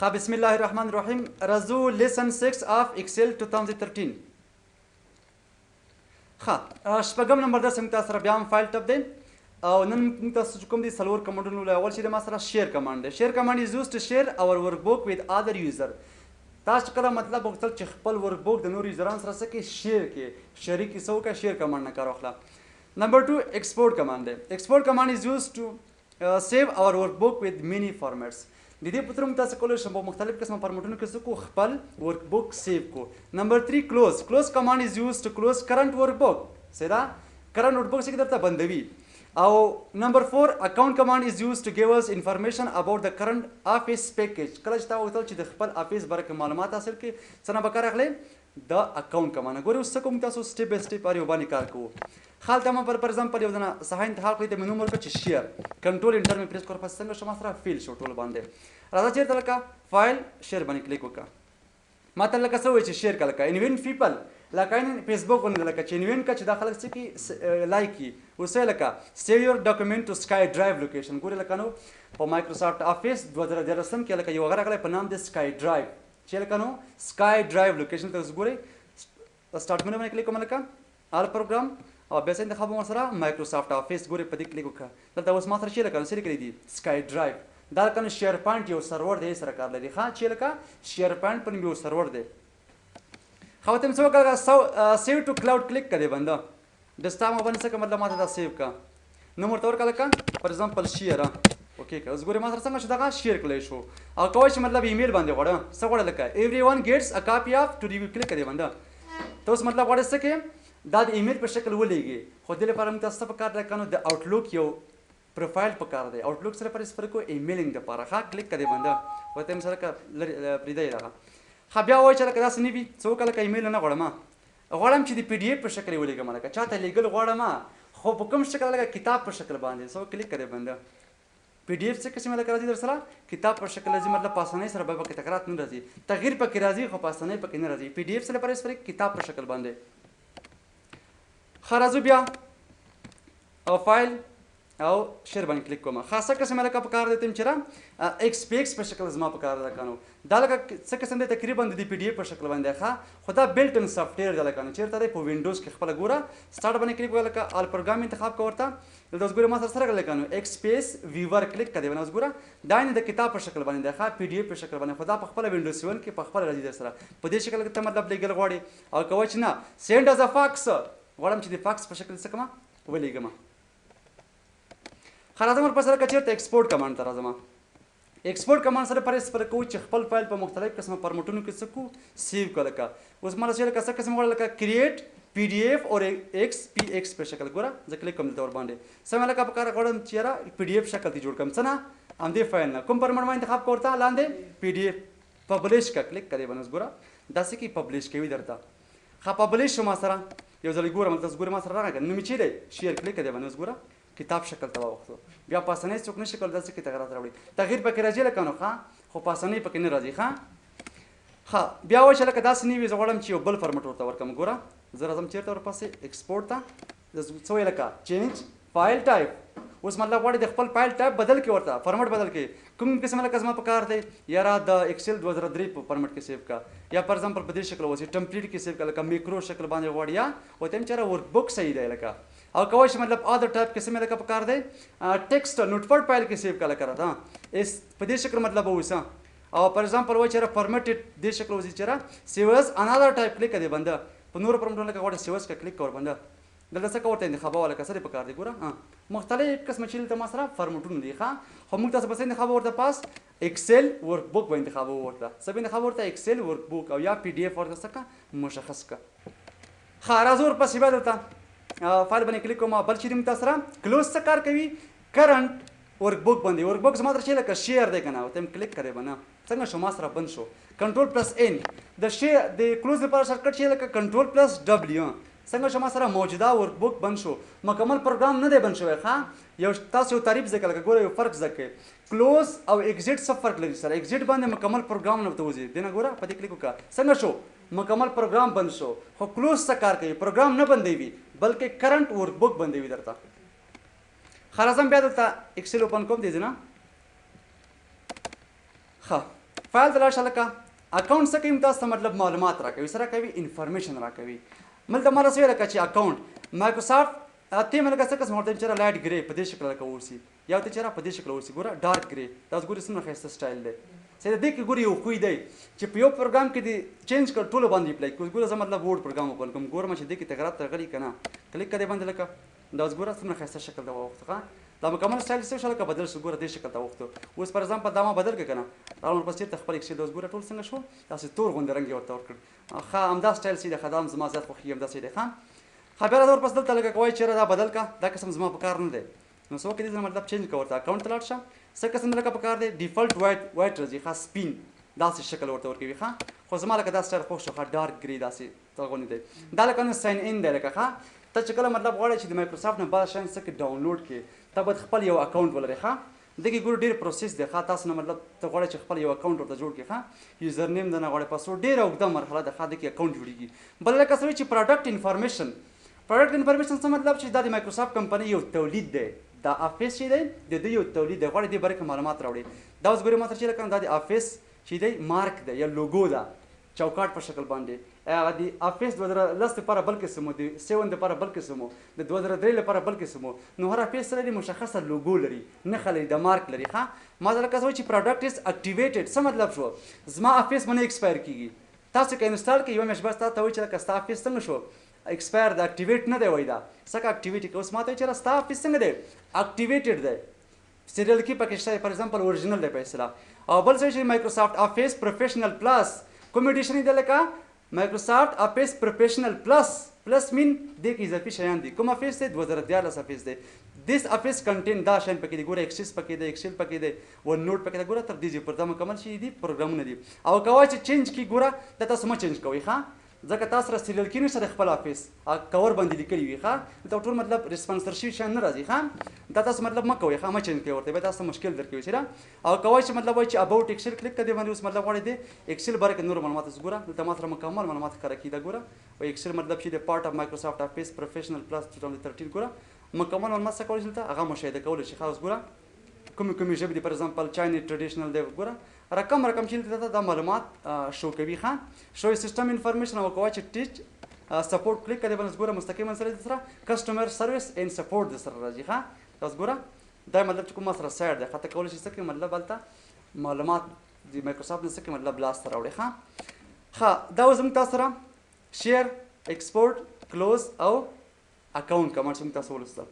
بسم الله الرحمن الرحیم رزو لیسن 6 اف ايکسیل 2013 شپږم نمبر درس موږ تاسو سره بیا هم فایل ټپ دی او نن موږ تاسو کوم دي څلور کمانډونه له اول چې د ما سره شیر کمانډ دی شیر کمانډ از یوزډ ټو شیر اور ورک بوک وذ اذر یوزر تاسو کله مطلب وکړل چې خپل ورک بوک د نور یوزرانو سره سره شیر کې شریک کیسو کا شیر کمانډ نه کار واخله نمبر 2 ایکسپورټ کمانډ دی ایکسپورټ کمانډ از یوزډ ټو سیو اور ورک بوک وذ مینی فارمټس د دې په تر موږ تاسو کولای شو په مختلف قسمه فارمټونو کې څه کو خپل ورک بوک سیو کو نمبر 3 کلوز کمانډ از یوزډ ټو کلوز کرنٹ ورک بوک سره کرنٹ ورک بوک څخه درته بندوي او نمبر 4 اکاونٹ کمانډ از یوزډ ټو गिव اس انفارمیشن اباوت د کرنٹ افیس پیکیج کله چې تاسو وکړل چې د خپل افیس برکه معلومات حاصل کړئ څنګه به کار اخلي د اکاونٹ کمانډ ګورئ اوس کوم تاسو سټپ بای سټپ اړ یو باندې کار کوو حال ته پر ایگزامپل یو دنا صحه انتخاب کړئ د منو مرکه چې شیر کنټرول انټر می پریس کړ پس څنګه شمه سره فیل شو ټول باندې راځه چیرته لکه فایل شیر باندې کلیک وکړه ماته لکه څه وایي چې شیر کړه انوین پیپل لکه ان فیسبوک باندې لکه چې انوین کا چې داخله څه کی لایک کی اوسه لکه سیو یور ډاکومنٹ ټو سکای ډرایو لوکیشن ګوره لکه نو په مايکروسافټ افیس 2013 کې لکه یو غره په نام د سکای ډرایو چې لکه نو سکای ډرایو لوکیشن ته وګورئ سٹارټ منو باندې کلیک کوم لکه آل پروګرام او بیا څنګه انتخاب مو سره مايکروسافټ افیس ګوره په دې کلیک وکړه دلته اوس ما سره چې لکه سری کړی دي سکای ډرایو دا کنه شیر پوینټ یو سرور دی سره کار لري ښا چې لکه شیر پوینټ په یو سرور دی خو ته څه وکړه سیو ټو کلاود کلیک کړئ بنده ډیسکټاپ باندې څه مطلب ماته دا سیو کا نو مرته ورکړه لکه فار ایگزامپل شیر اوکې که اوس ګوره ما سره څنګه شو دا شیر کړی شو او کوی چې مطلب ایمیل باندې غواړم څه غواړم لکه ایوری ون ګیټس ا کاپی اف ټو ریویو کلیک کړئ بنده ته اوس مطلب غواړم څه کې دا د ایمیل په شکل ولېږي خو دې لپاره موږ تاسو په کار راکنو د آوټلوک یو پروفایل په کار دی آوټلوک سره پر سپر کو ایمیلینګ د لپاره ښه کلیک کړئ بنده وته هم سره پریدای راغله خو بیا وایي چې لکه داسې نه وي څوک لکه ایمیل نه غواړم غواړم چې د پی ډي ایف په شکل ولېږم لکه چاته لیږل غواړم خو په کوم شکل لکه کتاب په شکل باندې سو کلیک کړئ بنده پی ډي ایف څه قسمه لکه راځي در سره کتاب په شکل راځي مطلب په اسانۍ سره به پکې تکرار نه راځي تغییر پکې راځي خو په اسانۍ پکې نه راځي پی ډي ایف سره پر سپر کتاب په شکل باندې خرازو بیا او فایل او شیر باندې کلیک کوم خاصه قسم لکه په کار دی تم چیرې ایکس پی ایکس په شکل زما په کار راکنو دا لکه څه قسم دی تقریبا د پی ډي ایف په شکل باندې ښه خو دا بلټ ان سافټویر دی لکه چیرته دی په وینډوز کې خپل ګوره سٹارټ باندې کلیک وکړه لکه آل پروګرام انتخاب کوورته دلته اوس ګوره ما سره لکه ایکس پیس ویور کلیک کړئ ونه اوس ګوره دا نه د کتاب په شکل باندې ښه پی ډي ایف په شکل باندې خو دا په خپل وینډوز 7 کې په خپل راځي در سره په دې شکل کې ته مطلب لګل غواړي او کوی چې نه سینډ از ا فاکس غواړم چې د فاکس په شکل څه کوم ولېږم خلاصه مر پسره کچیر ته ایکسپورټ کمانډ ته راځم ایکسپورټ کمانډ سره پرې سپر کوو چې خپل فایل په مختلف قسمه فارمټونو کې څه کو سیو کړه اوس مله چې لکه څه قسم وړل لکه کریټ پی ډي ایف اور ایکس پی ایکس په شکل ګوره ځکه کلیک کوم تور باندې سم لکه په کار غوړم چې را پی ډي ایف شکل تی جوړ کوم څه نه ام دې فایل نه کوم فارمټ باندې انتخاب کوړه لاندې پی ډي ایف پبلش کا کلیک کړئ باندې ګوره داسې کې پبلش کوي درته خا پبلش شو ما سره یو ځل ګوره مله ګوره ما سره راغی نو می چی دی شیر کلیک کړئ باندې ګوره کتاب شکل ته واخلو بیا په اسانۍ څوک نشي کولای داسې کې تغیرات راوړي تغییر پکې راځي لکه نو ښه خو په اسانۍ پکې نه راځي ښه بیا وایي چې لکه داسې نه وي زه غواړم چې یو بل فارمټ ورته ورکړم ګوره زه راځم چېرته ورپسې ایکسپورټ ته څه وایي لکه چینج فایل ټایپ اوس مطلب غواړي د خپل فایل ټایپ بدل کړي ورته فارمټ بدل کړي کوم قسم لکه زما په کار دی یاره د اکسل 2003 په فارمټ کې سیو کا یا فار ایگزامپل په دې شکل وسی ټمپلیټ کې سیو کا لکه میکرو شکل باندې غواړي یا وته هم چېرې ورک بوک صحیح دی لکه او کوی چې مطلب اذر ټایپ قسم لکه په کار دی ټیکسټ نوټپیډ فایل کې سیو کړه کړه اس په دې شکل مطلب وسه او فار ایگزامپل وای چې فارمټ دې شکل وسی چې سیوز انذر ټایپ کلیک کړي بنده په نور پرمټونه لکه غواړي سیوز کا کلیک کور بنده دلته څه کوته انتخاب ولکه سره په کار دی ګوره مختلف قسم چې ته ما سره فارمټونه دي ښه خو موږ تاسو په انتخاب ورته پاس اکسل ورک بوک باندې انتخاب ورته سبې انتخاب ورته اکسل ورک بوک او یا پی ډي ایف ورته څه مشخص کا خارازور پسې به درته فایل باندې کلیک کوم بل چې موږ تاسو سره کلوز څه کار کوي کرنٹ ورک بوک باندې ورک بوک زما درته لکه شیر دی کنه ته کلیک کړئ بنه څنګه شو ما سره بند شو کنټرول پلس ان د شیر د کلوز لپاره شارټکټ چې لکه کنټرول پلس ډبلیو څنګه شو ما سره موجوده ورک بوک بند شو مکمل پروګرام نه دی بند شوی ښه یو تاسو یو تعریف ذکر لکه ګوره یو فرق ذکر کلوز او ایگزیټ څه فرق لري سره ایگزیټ باندې مکمل پروګرام نه وځي دنه ګوره په دې کلیک وکړه څنګه شو مکمل پروګرام بند شو خو کلوز څه کار کوي پروګرام نه بندوي بلکې کرنٹ ورک بوک بندوي درته خلاصم بیا دلته اکسل اوپن کوم دی نه ښه فایل ته لاړ شه لکه اکاونټ څه کوي تاسو ته مطلب معلومات راکوي څه راکوي انفارمیشن راکوي ملته ما رسوي لکه چې اکاونټ مایکروسافټ ته مې لکه څه قسم ورته چې لایټ ګرې په دې شکل لکه ورسي یا ته چې په دې شکل ورسي ګوره ډارک ګرې تاسو ګورئ څومره ښایسته سټایل دی سید دې کې ګوري یو خوی دی چې په یو پروګرام کې دی چینج کړ ټولو باندې اپلای کوي ګوره زه مطلب ورډ پروګرام وکړم کوم ګورم چې دې کې تغیرات تغیري کنه کلیک کړئ باندې لکه دا اوس ګوره څومره ښایسته شکل دا وخت دا مکمل سټایل څه شو لکه بدل شو ګوره دې شکل ته وخت اوس پر ایگزامپل دا ما بدل کړ کنه راول پس چې خپل اکسل اوس ګوره ټول څنګه شو تاسو تور غوندې رنګ ورته ورکړ ښه همدا سټایل سي د خدام زما زیات خوښي همدا سي دی ښه خبره دا ورپس دلته لکه کوی چېرې دا بدل کا دا قسم زما په کار نه دی نو څه وکړئ دې مطلب چینج کړه ورته اکاونټ ته لاړ شه څه قسم لکه په کار دی ډیفالټ وایټ راځي ښه سپین داسې شکل ورته ورکوي ښه خو زما لکه دا سټایل خوښ شو ښه ډارک ګرې داسې دغه غوندې دی دا لکه نو ساین ان دی لکه ښه ته چې کله مطلب غواړې چې د مایکروسافټ نه بعض شیان څه کې ډاونلوډ کړې ته باید خپل یو اکاونټ ولرې ښه دغه ګورو ډېر پروسس دی ښه تاسو نه مطلب ته غواړئ چې خپل یو اکاونټ ورته جوړ کړې ښه یوزر نیم د نه غواړئ پاسورډ ډېره اوږده مرحله ده ښه دغه اکاونټ جوړېږي بل لکه څه چې پروډکټ انفارمیشن څه مطلب چې دا د مایکروسافټ کمپنۍ یو تولید دی دا افیس چې دی د دې یو تولید دی غواړي دې باره کې معلومات راوړي دا اوس ګورئ ما سره چې لکه دا د افیس چې دی مارک دی یا لوګو ده چوکاټ په شکل باندې هغه د افیس 2010 لپاره بل قسم و د 7 لپاره بل قسم و د 2003 لپاره بل قسم و نو هر افیس سره مشخصه لوګو لري نښه لري د مارک لري ښه ما دا لکه چې پروډکټ از اکټیویټډ څه مطلب شو زما افیس باندې ایکسپایر کیږي تاسو که انسټال کړئ یوه میاشت بعد تاسو ته وایي چې لکه ستا افیس څنګه شو ایکسپایر د اکټیویټ نه دی وایي دا څنګه اکټیویټ کوي اوس ما ته وایي چې ستا افیس څنګه دی اکټیویټډ دی سیریل کې پکې شته فار ایگزامپل اورجینل دی په اصطلاح او بل څه چې مایکروسافټ افیس پروفیشنل پلس کوم ایډیشن دی لکه مایکروسافټ افیس پروفیشنل پلس مین دې کې اضافي شیان دي کوم افیس دی 2013 افیس دی دیس افیس کنټین دا شیان پکې دي ګوره اکسس پکې دی اکسل پکې دی ون نوټ پکې دی ګوره تر دې پر دا مکمل شي دي پروګرامونه دي او کوای چې چینج کی ګوره دا تاسو ما چینج کوئ ښه ځکه تاسو سره سیریل کې نشته د خپل افیس کور باندې لیکلي وي ښه دا ټول مطلب ریسپانسر شوي شیان نه راځي ښه دا تاسو مطلب مه کوئ ښه مه چینج کوئ ورته بیا تاسو مشکل درکوي چې او کوای چې مطلب وایي چې اباوټ اکسل کلیک کړئ باندې اوس مطلب غواړئ د اکسل باره کې نور معلومات اوس ګوره دلته ما سره مکمل معلومات ښکاره کړي دا ګوره وایي اکسل مطلب چې د پارټ اف مایکروسافټ افیس پروفیشنل پلس 2013 ګوره مکمل معلومات څه کولی شي دلته هغه مشاهده کولی شي ښه اوس ګوره کومې ژبې دي فار ایگزامپل چاینی ټریډیشنل دی ګوره رقم چې دلته دا معلومات شو کوي ښه شو سیسټم انفارمیشن او کوای چې ټیچ سپورټ کلیک کړئ باندې ګوره مستقیما سره کسټمر سرویس اینډ سپورټ د سره راځي ښه تاسو ګوره دا مطلب چې کوم سره سایډ دی ښه ته کولی شئ څه کوي مطلب هلته معلومات د مایکروسافټ نه څه کوي مطلب لاسته راوړئ ښه دا اوس موږ تاسو سره شیر ایکسپورټ کلوز او اکاونټ کمانډ چې موږ تاسو ولوستل